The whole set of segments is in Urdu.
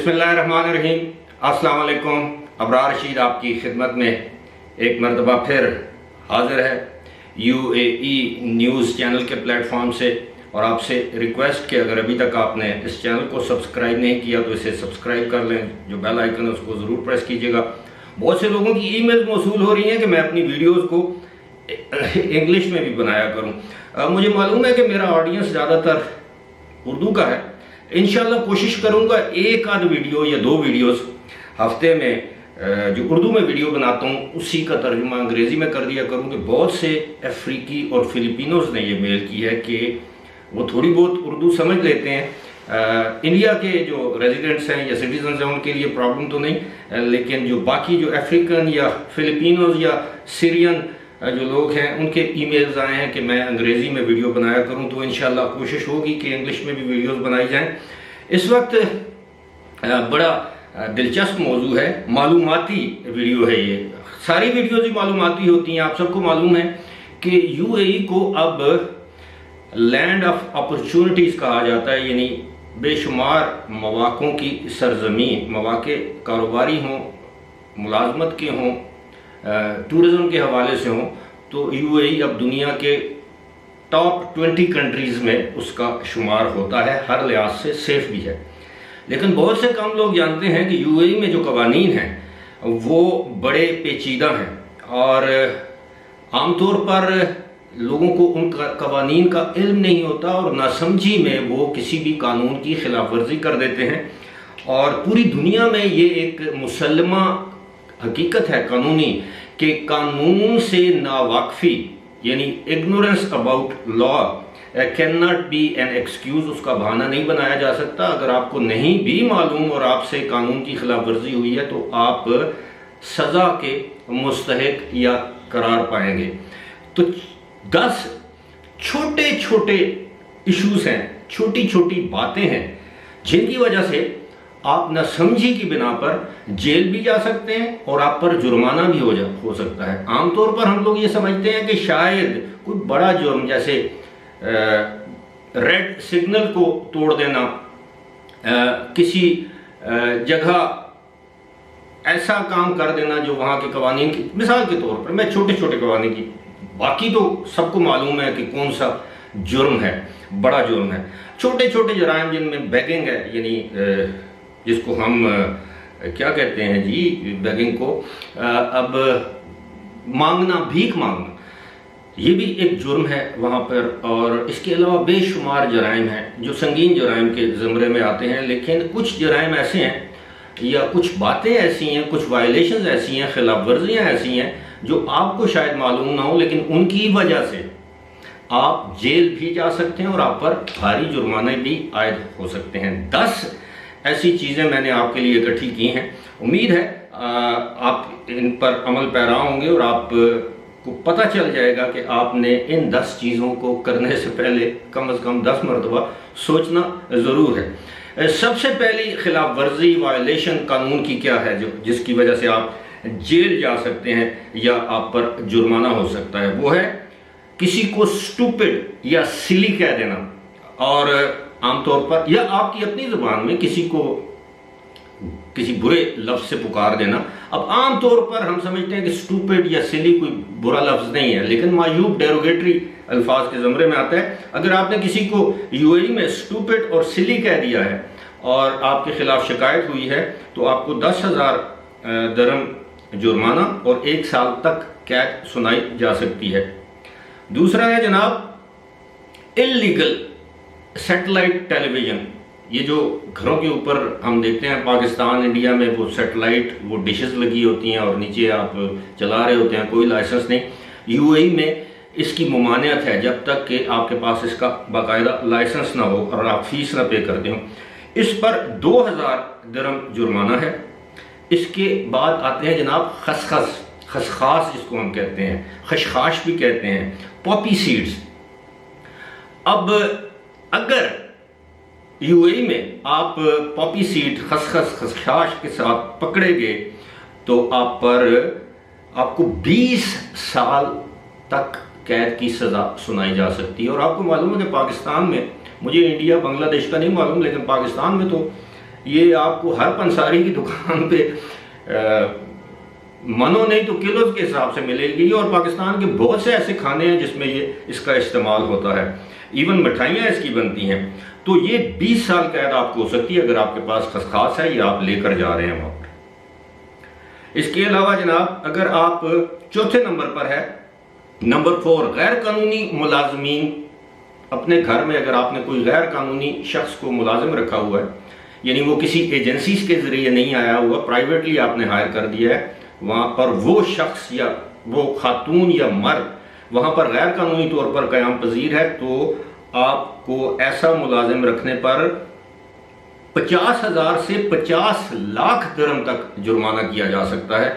بسم اللہ الرحمن الرحیم۔ السلام علیکم۔ ابرار رشید آپ کی خدمت میں ایک مرتبہ پھر حاضر ہے UAE نیوز چینل کے پلیٹ فارم سے، اور آپ سے ریکویسٹ کہ اگر ابھی تک آپ نے اس چینل کو سبسکرائب نہیں کیا تو اسے سبسکرائب کر لیں، جو بیل آئیکن ہے اس کو ضرور پریس کیجیے گا۔ بہت سے لوگوں کی ای میلز موصول ہو رہی ہیں کہ میں اپنی ویڈیوز کو انگلش میں بھی بنایا کروں۔ مجھے معلوم ہے کہ میرا آڈینس زیادہ تر اردو کا ہے۔ انشاءاللہ کوشش کروں گا ایک آدھ ویڈیو یا دو ویڈیوز ہفتے میں جو اردو میں ویڈیو بناتا ہوں اسی کا ترجمہ انگریزی میں کر دیا کروں، کہ بہت سے افریقی اور فلپینوز نے یہ میل کی ہے کہ وہ تھوڑی بہت اردو سمجھ لیتے ہیں۔ انڈیا کے جو ریزیڈنٹس ہیں یا سٹیزنز ہیں ان کے لیے پرابلم تو نہیں، لیکن جو باقی جو افریقن یا فلپینوز یا سیرین جو لوگ ہیں ان کے ای میلز آئے ہیں کہ میں انگریزی میں ویڈیو بنایا کروں، تو انشاءاللہ کوشش ہوگی کہ انگلش میں بھی ویڈیوز بنائی جائیں۔ اس وقت بڑا دلچسپ موضوع ہے، معلوماتی ویڈیو ہے۔ یہ ساری ویڈیوز ہی معلوماتی ہوتی ہیں۔ آپ سب کو معلوم ہے کہ UAE کو اب لینڈ آف اپرچونٹیز کہا جاتا ہے، یعنی بے شمار مواقعوں کی سرزمین۔ مواقع کاروباری ہوں، ملازمت کے ہوں، ٹورزم کے حوالے سے ہوں، تو UAE اب دنیا کے ٹاپ 20 کنٹریز میں اس کا شمار ہوتا ہے، ہر لحاظ سے سیف بھی ہے۔ لیکن بہت سے کم لوگ جانتے ہیں کہ UAE میں جو قوانین ہیں وہ بڑے پیچیدہ ہیں، اور عام طور پر لوگوں کو ان کا قوانین کا علم نہیں ہوتا، اور ناسمجھی میں وہ کسی بھی قانون کی خلاف ورزی کر دیتے ہیں۔ اور پوری دنیا میں یہ ایک مسلمہ حقیقت ہے قانونی کہ قانون سے ناواقفی یعنی ignorance about law cannot be an excuse، اس کا بہانہ نہیں بنایا جا سکتا۔ اگر آپ کو نہیں بھی معلوم اور آپ سے قانون کی خلاف ورزی ہوئی ہے تو آپ سزا کے مستحق یا قرار پائیں گے۔ تو 10 چھوٹے چھوٹے ایشوز ہیں، چھوٹی چھوٹی باتیں ہیں جن کی وجہ سے آپ نہ سمجھی کی بنا پر جیل بھی جا سکتے ہیں اور آپ پر جرمانہ بھی ہو سکتا ہے۔ عام طور پر ہم لوگ یہ سمجھتے ہیں کہ شاید کوئی بڑا جرم جیسے ریڈ سگنل کو توڑ دینا، کسی جگہ ایسا کام کر دینا جو وہاں کے قوانین کی، مثال کے طور پر میں چھوٹے چھوٹے قوانین کی، باقی تو سب کو معلوم ہے کہ کون سا جرم ہے، بڑا جرم ہے۔ چھوٹے چھوٹے جرائم جن میں بیگنگ ہے، یعنی جس کو ہم کیا کہتے ہیں جی، بیگنگ کو اب مانگنا، بھیک مانگنا، یہ بھی ایک جرم ہے وہاں پر۔ اور اس کے علاوہ بے شمار جرائم ہیں جو سنگین جرائم کے زمرے میں آتے ہیں، لیکن کچھ جرائم ایسے ہیں یا کچھ باتیں ایسی ہیں، کچھ وائلیشنز ایسی ہیں، خلاف ورزیاں ایسی ہیں جو آپ کو شاید معلوم نہ ہو، لیکن ان کی وجہ سے آپ جیل بھی جا سکتے ہیں اور آپ پر بھاری جرمانے بھی عائد ہو سکتے ہیں۔ 10 ایسی چیزیں میں نے آپ کے لیے اکٹھی کی ہیں۔ امید ہے آپ ان پر عمل پیرا ہوں گے اور آپ کو پتہ چل جائے گا کہ آپ نے ان 10 چیزوں کو کرنے سے پہلے کم از کم 10 مرتبہ سوچنا ضرور ہے۔ سب سے پہلی خلاف ورزی، وائلیشن قانون کی کیا ہے جس کی وجہ سے آپ جیل جا سکتے ہیں یا آپ پر جرمانہ ہو سکتا ہے؟ وہ ہے کسی کو سٹوپڈ یا سلی کہہ دینا، اور عام طور پر یا آپ کی اپنی زبان میں کسی کو کسی برے لفظ سے پکار دینا۔ اب عام طور پر ہم سمجھتے ہیں کہ سٹوپڈ یا سلی کوئی برا لفظ نہیں ہے، لیکن معیوب ڈیروگیٹری الفاظ کے زمرے میں آتا ہے۔ اگر آپ نے کسی کو UAE میں سٹوپڈ اور سلی کہہ دیا ہے اور آپ کے خلاف شکایت ہوئی ہے تو آپ کو 10,000 درہم جرمانہ اور 1 سال تک قید سنائی جا سکتی ہے۔ دوسرا ہے جناب اللیگل سیٹلائٹ ٹیلی ویژن۔ یہ جو گھروں کے اوپر ہم دیکھتے ہیں پاکستان، انڈیا میں، وہ سیٹلائٹ وہ ڈشز لگی ہوتی ہیں اور نیچے آپ چلا رہے ہوتے ہیں، کوئی لائسنس نہیں۔ UAE میں اس کی ممانعت ہے جب تک کہ آپ کے پاس اس کا باقاعدہ لائسنس نہ ہو اور آپ فیس نہ پے کرتے ہوں۔ اس پر 2,000 درہم جرمانہ ہے۔ اس کے بعد آتے ہیں جناب خسخاس جس کو ہم کہتے ہیں، خشخاش بھی کہتے ہیں، پاپی سیڈز۔ اب اگر UAE میں آپ پاپی سیڈ، خسخاش کے ساتھ پکڑے گئے تو آپ کو 20 سال تک قید کی سزا سنائی جا سکتی ہے۔ اور آپ کو معلوم ہے کہ پاکستان میں، مجھے انڈیا بنگلہ دیش کا نہیں معلوم، لیکن پاکستان میں تو یہ آپ کو ہر پنساری کی دکان پہ منو نہیں تو کلوز کے حساب سے ملے گی، اور پاکستان کے بہت سے ایسے کھانے ہیں جس میں اس کا استعمال ہوتا ہے، ایون مٹھائیاں اس کی بنتی ہیں۔ تو یہ 20 سال قید آپ کو ہو سکتی ہے اگر آپ کے پاس خسخاس ہے یا آپ لے کر جا رہے ہیں وہاں پر۔ اس کے علاوہ جناب اگر آپ چوتھے نمبر پر ہے، نمبر 4، غیر قانونی ملازمین۔ اپنے گھر میں اگر آپ نے کوئی غیر قانونی شخص کو ملازم رکھا ہوا ہے، یعنی وہ کسی ایجنسیز کے ذریعے نہیں آیا ہوا، پرائیویٹلی آپ نے ہائر کر دیا ہے، وہاں پر وہ شخص یا وہ خاتون یا مرد وہاں پر غیر قانونی طور پر قیام پذیر ہے، تو آپ کو ایسا ملازم رکھنے پر 50,000 سے 50 لاکھ درہم تک جرمانہ کیا جا سکتا ہے۔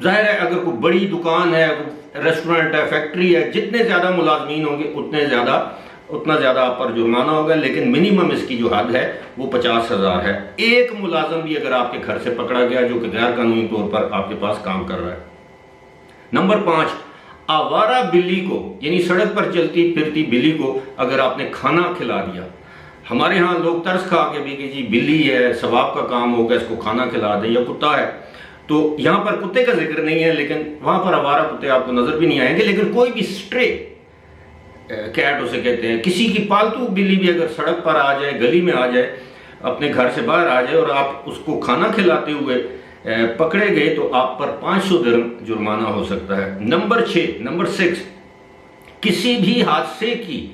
ظاہر ہے اگر کوئی بڑی دکان ہے، ریسٹورنٹ ہے، فیکٹری ہے، جتنے زیادہ ملازمین ہوں گے اتنا زیادہ آپ پر جرمانہ ہوگا، لیکن منیمم اس کی جو حد ہے وہ 50,000 ہے۔ ایک ملازم بھی اگر آپ کے گھر سے پکڑا گیا جو کہ غیر قانونی طور پر آپ کے پاس کام کر رہا ہے۔ نمبر 5، آوارہ بلی کو، یعنی سڑک پر چلتی پھرتی بلی کو اگر آپ نے کھانا کھلا دیا۔ ہمارے ہاں لوگ ترس کھا کے بھی کہ جی بلی ہے، ثواب کا کام ہوگا، اس کو کھانا کھلا دیں، یا کتا ہے۔ تو یہاں پر کتے کا ذکر نہیں ہے، لیکن وہاں پر آوارہ کتے آپ کو نظر بھی نہیں آئیں گے، لیکن کوئی بھی سٹرے کیٹ اسے کہتے ہیں، کسی کی پالتو بلی بھی اگر سڑک پر آ جائے، گلی میں آ جائے، اپنے گھر سے باہر آ جائے اور آپ اس کو کھانا کھلاتے ہوئے پکڑے گئے تو آپ پر 500 درہم جرمانہ ہو سکتا ہے۔ نمبر 6، کسی بھی حادثے کی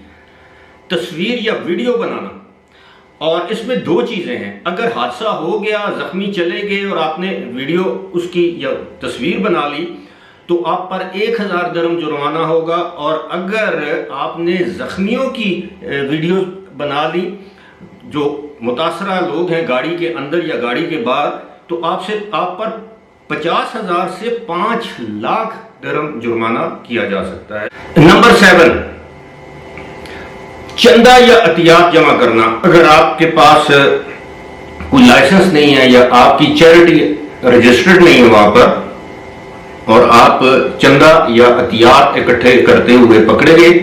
تصویر یا ویڈیو بنانا، اور اس میں 2 چیزیں ہیں۔ اگر حادثہ ہو گیا، زخمی چلے گئے اور آپ نے ویڈیو اس کی یا تصویر بنا لی تو آپ پر 1000 درہم جرمانہ ہوگا، اور اگر آپ نے زخمیوں کی ویڈیو بنا لی جو متاثرہ لوگ ہیں گاڑی کے اندر یا گاڑی کے باہر، تو آپ پر 50,000 سے 5 لاکھ درہم جرمانہ کیا جا سکتا ہے۔ نمبر 7، چندہ یا عطیات جمع کرنا۔ اگر آپ کے پاس کوئی لائسنس نہیں ہے یا آپ کی چیریٹی رجسٹرڈ نہیں ہے وہاں پر، اور آپ چندہ یا عطیات اکٹھے کرتے ہوئے پکڑے گئے،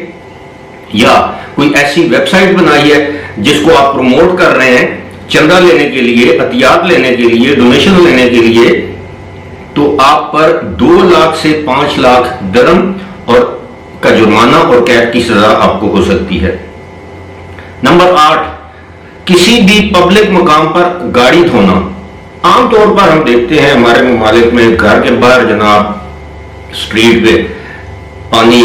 یا کوئی ایسی ویب سائٹ بنائی ہے جس کو آپ پروموٹ کر رہے ہیں چندہ لینے کے لیے، عطیات لینے کے لیے، ڈونیشن لینے کے لیے، تو آپ پر 2 لاکھ سے 5 لاکھ درہم اور کا جرمانہ اور قید کی سزا آپ کو ہو سکتی ہے۔ نمبر 8، کسی بھی پبلک مقام پر گاڑی دھونا۔ عام طور پر ہم دیکھتے ہیں ہمارے ممالک میں گھر کے باہر جناب سٹریٹ پہ پانی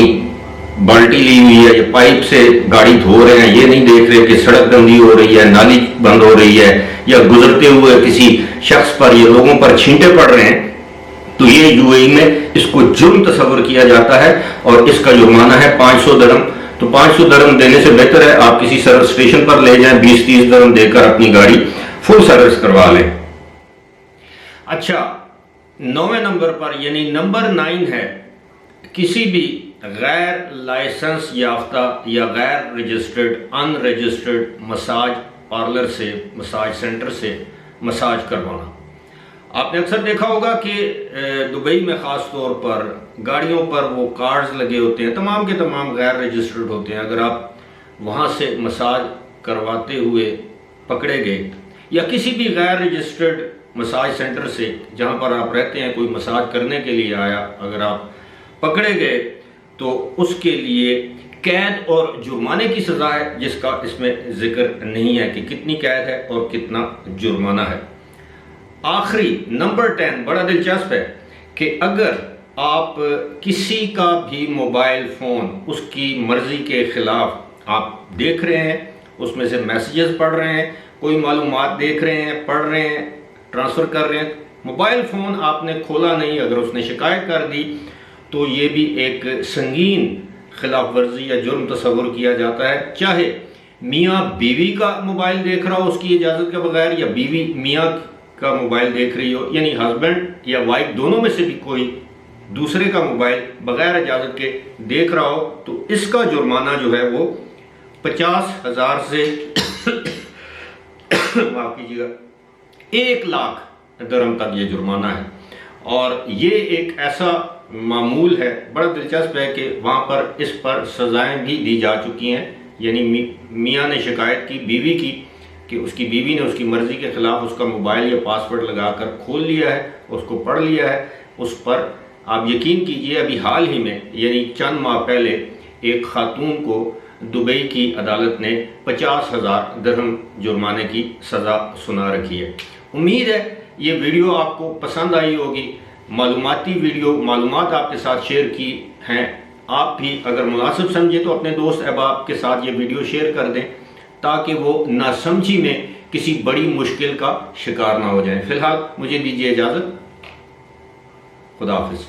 بالٹی لی ہوئی ہے یا پائپ سے گاڑی دھو رہے ہیں، یہ نہیں دیکھ رہے کہ سڑک گندی ہو رہی ہے، نالی بند ہو رہی ہے، یا گزرتے ہوئے کسی شخص پر یا لوگوں پر چھینٹے پڑ رہے ہیں، تو یہ یو اے ای میں اس کو جرم تصور کیا جاتا ہے اور اس کا جرمانہ ہے 500 درہم۔ تو 500 درہم دینے سے بہتر ہے آپ کسی سروس اسٹیشن پر لے جائیں، 20-30 درہم دے کر اپنی گاڑی فل سروس کروا لیں۔ اچھا، 9ویں نمبر پر یعنی نمبر 9 ہے، کسی بھی غیر لائسنس یافتہ یا غیر registered in registered massage parlour سے، مساج سینٹر سے مساج کروانا۔ آپ نے اکثر دیکھا ہوگا کہ دبئی میں خاص طور پر گاڑیوں پر وہ کارڈز لگے ہوتے ہیں، تمام کے تمام غیر رجسٹرڈ ہوتے ہیں۔ اگر آپ وہاں سے مساج کرواتے ہوئے پکڑے گئے یا کسی بھی غیر رجسٹرڈ مساج سینٹر سے جہاں پر آپ رہتے ہیں کوئی مساج کرنے کے لیے آیا، اگر آپ پکڑے گئے تو اس کے لیے قید اور جرمانے کی سزا ہے، جس کا اس میں ذکر نہیں ہے کہ کتنی قید ہے اور کتنا جرمانہ ہے۔ آخری نمبر 10 بڑا دلچسپ ہے کہ اگر آپ کسی کا بھی موبائل فون اس کی مرضی کے خلاف آپ دیکھ رہے ہیں، اس میں سے میسیجز پڑھ رہے ہیں، کوئی معلومات دیکھ رہے ہیں، پڑھ رہے ہیں، ٹرانسفر کر رہے ہیں، موبائل فون آپ نے کھولا نہیں، اگر اس نے شکایت کر دی تو یہ بھی ایک سنگین خلاف ورزی یا جرم تصور کیا جاتا ہے۔ چاہے میاں بیوی کا موبائل دیکھ رہا ہو اس کی اجازت کے بغیر، یا بیوی میاں کا موبائل دیکھ رہی ہو، یعنی ہسبینڈ یا وائف دونوں میں سے بھی کوئی دوسرے کا موبائل بغیر اجازت کے دیکھ رہا ہو، تو اس کا جرمانہ جو ہے وہ 50,000 سے معاف کیجیے گا 1 لاکھ درہم تک یہ جرمانہ ہے۔ اور یہ ایک ایسا معمول ہے، بڑا دلچسپ ہے کہ وہاں پر اس پر سزائیں بھی دی جا چکی ہیں، یعنی میاں نے شکایت کی بیوی کی کہ اس کی بیوی نے اس کی مرضی کے خلاف اس کا موبائل یا پاسورڈ لگا کر کھول لیا ہے، اس کو پڑھ لیا ہے. اس پر آپ یقین کیجئے ابھی حال ہی میں یعنی چند ماہ پہلے ایک خاتون کو دبئی کی عدالت نے 50,000 درہم جرمانے کی سزا سنا رکھی ہے. امید ہے یہ ویڈیو آپ کو پسند آئی ہوگی. معلوماتی ویڈیو، معلومات آپ کے ساتھ شیئر کی ہیں. آپ بھی اگر مناسب سمجھے تو اپنے دوست احباب کے ساتھ یہ ویڈیو شیئر کر دیں تاکہ وہ ناسمجھی میں کسی بڑی مشکل کا شکار نہ ہو جائیں. فی الحال مجھے دیجیے اجازت. خدا حافظ.